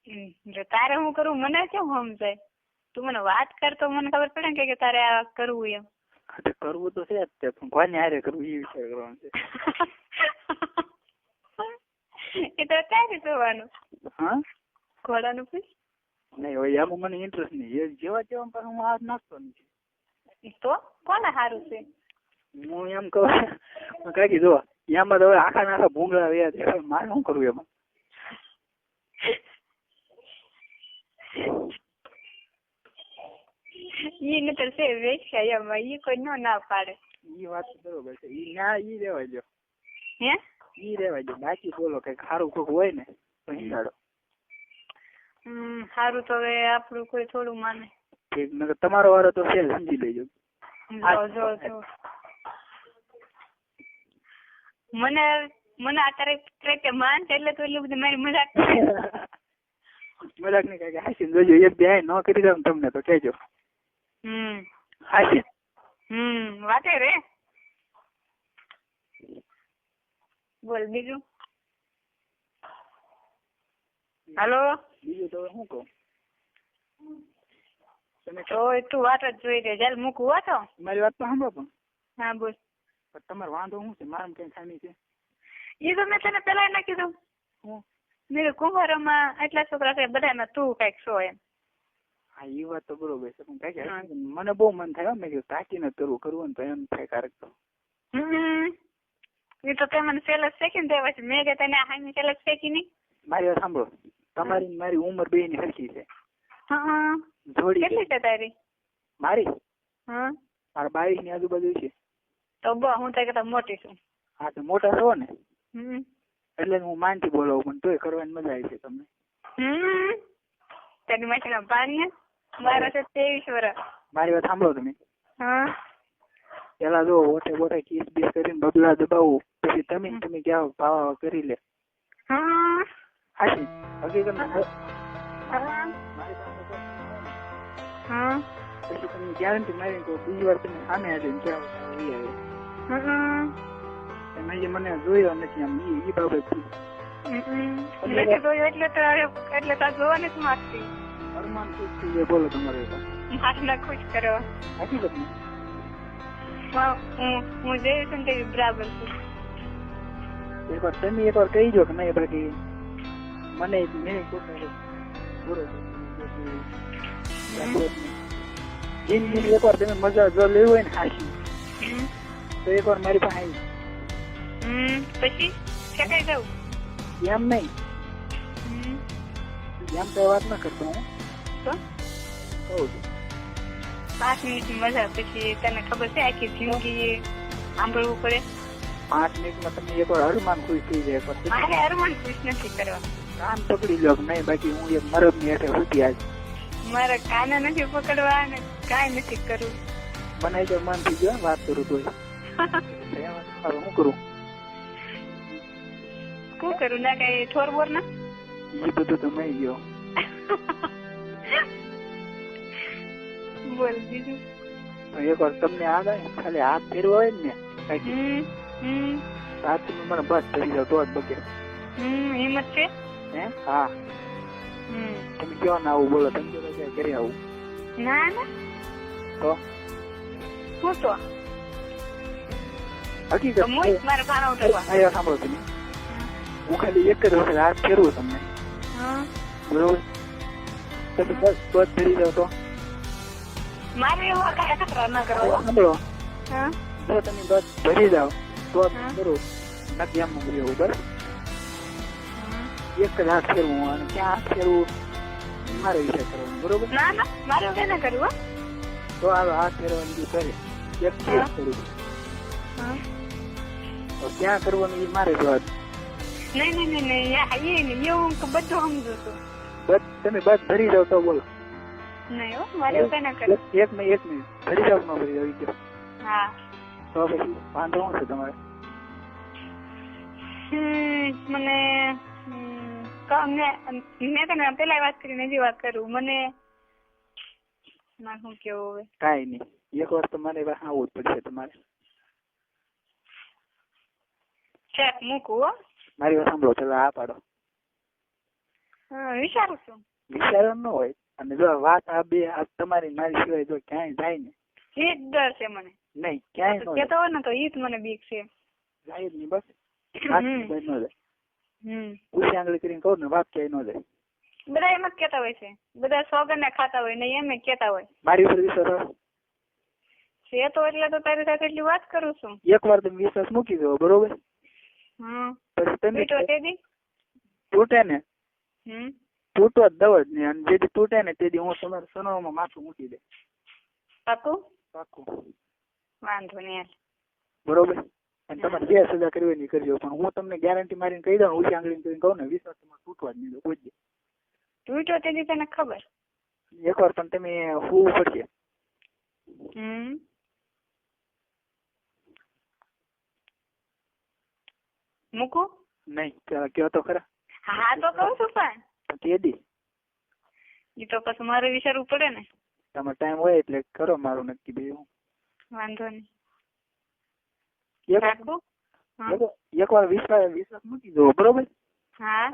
જો તારે હું કરું મને કેમ સમજાય? તું મને વાત કર તો મને ખબર પડે ને કે તારે આ કરવું એમ. કરવું તો છે જ તે, પણ કોને હારે કરવું એ વિચાર કરવાનો છે. એ તો ક્યારે જોવાનું? હા, ઘોડાનું પૂછ. નહીં હોય એમાં મને ઇન્ટરેસ્ટ નહીં. એ જેવા જેવા પર હું હાથ નાખતો નથી. તો કોને સારું છે? હું એમ કહું કાકી જો એમાં તો હવે આખા નાખા ભૂંગળા રહ્યા છે. મારે શું કરવું એમાં? ઈ નતર છે વેચ્યા એમાં, ઈ કોઈ ના પાડે. ઈ વાત બરોબર છે. ઈ ના ઈ રેવાય જો. હે? ઈ રેવાય જો. બાકી બોલો કઈક સારું કોક હોય ને તો હિંડાડો. સારું તો હવે આપણું કોઈ થોડું માને. ઠીક, નકર તમારો વારો તો છે, સમજી લેજો. જો મને અત્યારે માન છે એટલે તો એટલું બધું મારી મજાક મજાક નહીં કઈ હાસી જોજો. એક બે ન કરી દઉં તમને તો કહેજો. હાસી વાતે રે. બોલ બીજું. હાલો. બીજું તો શું કહું? તમે તો તું વાત જ જોઈ રે. ચાલ મૂકવું હો તો. મારી વાત તો સાંભળો પણ. હા બોલ. પણ તમારો વાંધો શું છે? મારામાં કઈ ખામી છે? એ તો મેં તને પેલા ના કીધું. મેં કુંભારોમાં એટલા છોકરા છે બધામાં તું કઈક છો એમ. હા એ વાત તો બરોબર છે, પણ કઈ મને બહુ મન થાય મેં કીધું તાકીને કરવું ને તો એમ થાય કારક તો. એ તો તે મને સેલસ શેકી ને દેવા છે. મેં કે તને હાની સેલસ શેકી નહીં. મારી વાત સાંભળો, તમારી મારી ઉંમર બે ની સરખી છે. જોડી કેટલી છે તારી? મારી મારા 22 ની આજુબાજુ છે. તો હું તો કહેતા મોટી છું. હા તો મોટા છો ને એટલે હું માનથી બોલાવું, પણ તોય કરવાની મજા આવી છે તમને. તારી માસી પાણી મારા છે 23 વર્ષ. મારી વાત સાંભળો તમે. પેલા જો ઓટે બોટે કિસ બીસ કરીને બબલા દબાવું, પછી તમે ક્યાં પાવા કરી લે. હાજી હકીકત પછી તમે ગેરંટી મારી તો બીજી વાર તમે સામે આવીને ક્યાં આવે. તમે જે મને જોયો નથી આમ ઈ બાબત એટલે તો જોવાની જ માગતી. અરમાન ખુશ થઈ જાય. બોલો તમારે માસને ખુશ કરવા. હકીકત હું જોઈ છું ને બરાબર છું. એકવાર તમે એકવાર કહી દો કે નહીં બાકી મને મેં એકવાર તમે મજા જો લેવું હોય ને હાશી તો એકવાર મારી પાસે આવી. પછી શકાય જવું એમ નહીં, એમ કઈ વાત ના કરતો હું તો કહું છું. 5 મિનિટ મજા પછી તને ખબર છે આખી જિંદગી સાંભળવું પડે. 5 મિનિટમાં તમે એકવાર હરમાન ખુશ થઈ જાય. મારે હરમાન ખુશ નથી કરવા. કાન પકડી લો નહીં, બાકી હું એક મરદ ની હેઠે સુધી આજ મારા કાના નથી પકડવા ને કાંઈ નથી કરવું. મને તો મન થઈ ગયો વાત કરું તો શું કરું ના કઈ ઠોર બોર ના એ બધું તો મેં ગયો. બોલ બીજું. એકવાર તમને આ ખાલી હાથ ફેરવો હોય ને હાથ મને બસ કરી જાવ તો જ બગે. હિંમત છે હે? હા તમે કયો ના આવું બોલો. તમે કરી આવું ના ના તો શું તો હકીકત મારે ખાના ઉતરવા. સાંભળો તમે, હું ખાલી એક જ વખત હાથ ફેરવું તમને બરોબર. તમે બસ બસ ફેરી જાવ તો મારે એવા કઈ ખતરા ના કરવા. સાંભળો, જો તમે બસ ભરી જાવ તો કરું નથી એમ એવું બસ એક જ હાથ ફેરવું અને ક્યાં હાથ ફેરવું મારે વિચાર કરવાનું બરોબર. ના ના મારે એવું ના કરવું. તો હાલો હાથ ફેરવાની કરે એક કરું તો ક્યાં કરવાનું એ મારે જવાબ. નહીં એવું બધું સમજુ છું. બસ તમે બસ ભરી જાવ તો બોલો. નહીં હો મારે એવું કઈ ના કરવું. એક મિનિટ ભરી જાવ ન ભરી જાવ ગયો. હા તો પછી વાંધો શું છે તમારે? મને મેં તને પેલા વાત કરીને હજી વાત કરું. મને શું કેવું હવે? કાંઈ નહીં, એક વાર તો મારે આવવું જ પડશે તમારે. ચેક મૂકું હો. મારી વાત સાંભળો, પેલા આ પાડો. વિચારું છું. વિચાર ન હોય. અને જો વાત આ બે આ તમારી મારી સિવાય જો ક્યાંય જાય ને એ જ ડર છે મને. નહીં ક્યાંય ન કેતો હોય ને તો ઈ જ મને બીક છે. જાય જ નહીં બસ. વાત ન જાય. ઊંચી આંગળી કરીને કહું ને વાત ક્યાંય ન જાય. બધા એમ જ કેતા હોય છે. બધા સોગન ને ખાતા હોય ને એમ જ કેતા હોય. મારી ઉપર વિશ્વાસ છે તો એટલે તો તારી સાથે એટલી વાત કરું છું. એકવાર તમે વિશ્વાસ મૂકી દો બરોબર. પછી તમે તૂટે ને તૂટો જ દવ જ નહીં. અને જેથી તૂટે ને તેથી હું તમારા સનોમાં માથું મૂકી દે. પાકું? પાકું. વાંધો નહીં. બરોબર. અને તમારે જે સજા કરવી એની કરજો. પણ હું તમને ગેરંટી મારીને કહી દઉં ઊંચી આંગળી કરીને કહું ને વિશ્વાસ તમારે તૂટવા જ નહીં દો કોઈ. તૂટ્યો તેથી તને ખબર. એકવાર પણ તમે હોવું પડશે. મૂકું? નહીં કયો તો ખરા. હા તો કહું છું પણ કેદી એ તો પછી મારે વિચારવું પડે ને. તમારો ટાઈમ હોય એટલે કરો મારું નક્કી બીજું. વાંધો નહીં. એકવાર વિશ્વાસ મૂકી દો બરોબર. હા